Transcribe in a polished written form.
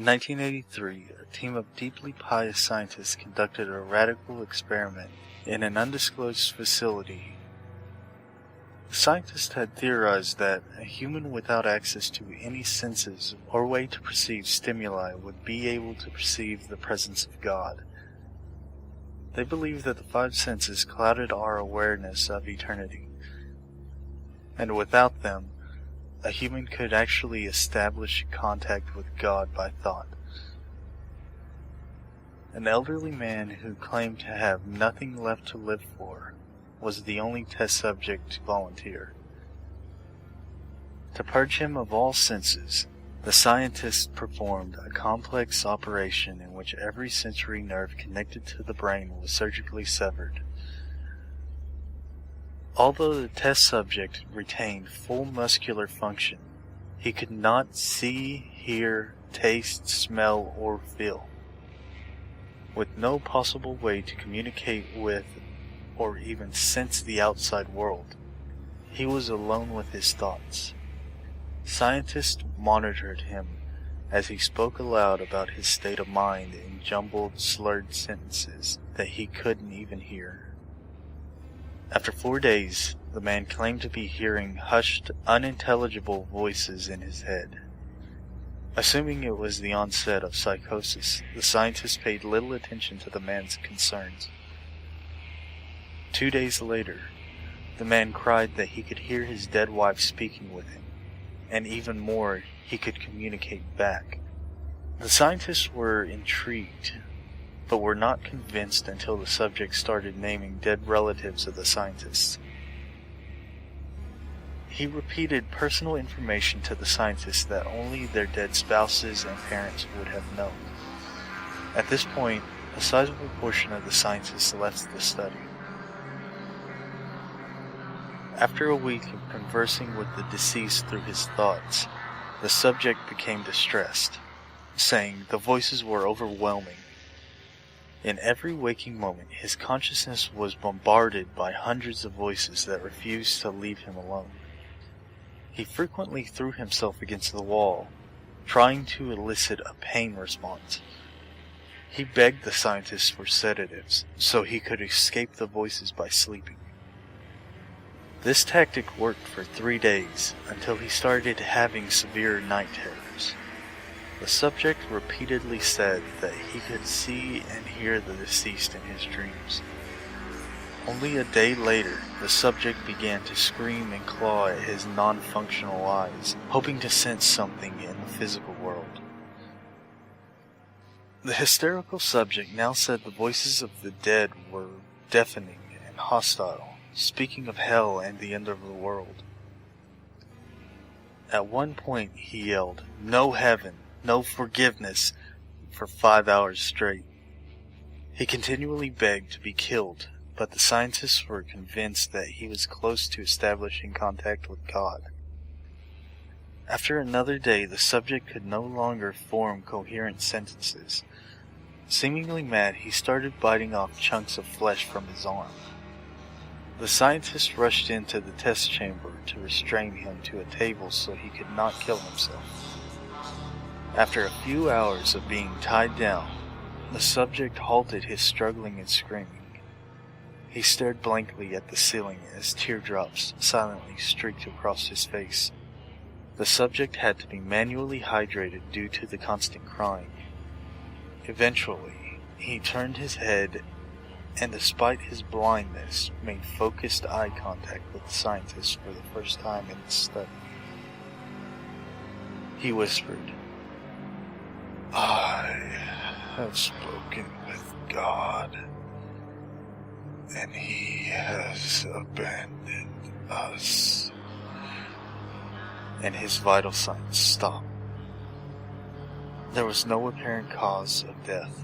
In 1983, a team of deeply pious scientists conducted a radical experiment in an undisclosed facility. The scientists had theorized that a human without access to any senses or way to perceive stimuli would be able to perceive the presence of God. They believed that the five senses clouded our awareness of eternity, and without them, a human could actually establish contact with God by thought. An elderly man who claimed to have nothing left to live for was the only test subject to volunteer. To purge him of all senses, the scientists performed a complex operation in which every sensory nerve connected to the brain was surgically severed. Although the test subject retained full muscular function, he could not see, hear, taste, smell, or feel. With no possible way to communicate with or even sense the outside world, he was alone with his thoughts. Scientists monitored him as he spoke aloud about his state of mind in jumbled, slurred sentences that he couldn't even hear. After 4 days, the man claimed to be hearing hushed, unintelligible voices in his head. Assuming it was the onset of psychosis, the scientists paid little attention to the man's concerns. 2 days later, the man cried that he could hear his dead wife speaking with him, and even more, he could communicate back. The scientists were intrigued, but were not convinced until the subject started naming dead relatives of the scientists. He repeated personal information to the scientists that only their dead spouses and parents would have known. At this point, a sizable portion of the scientists left the study. After a week of conversing with the deceased through his thoughts, the subject became distressed, saying the voices were overwhelming. In every waking moment, his consciousness was bombarded by hundreds of voices that refused to leave him alone. He frequently threw himself against the wall, trying to elicit a pain response. He begged the scientists for sedatives so he could escape the voices by sleeping. This tactic worked for 3 days until he started having severe night terrors. The subject repeatedly said that he could see and hear the deceased in his dreams. Only a day later, the subject began to scream and claw at his non-functional eyes, hoping to sense something in the physical world. The hysterical subject now said the voices of the dead were deafening and hostile, speaking of hell and the end of the world. At one point he yelled, "No heaven! No forgiveness," for 5 hours straight. He continually begged to be killed, but the scientists were convinced that he was close to establishing contact with God. After another day, the subject could no longer form coherent sentences. Seemingly mad, he started biting off chunks of flesh from his arm. The scientists rushed into the test chamber to restrain him to a table so he could not kill himself. After a few hours of being tied down, the subject halted his struggling and screaming. He stared blankly at the ceiling as teardrops silently streaked across his face. The subject had to be manually hydrated due to the constant crying. Eventually, he turned his head and, despite his blindness, made focused eye contact with the scientists for the first time in the study. He whispered, "I have spoken with God, and He has abandoned us." And his vital signs stopped. There was no apparent cause of death.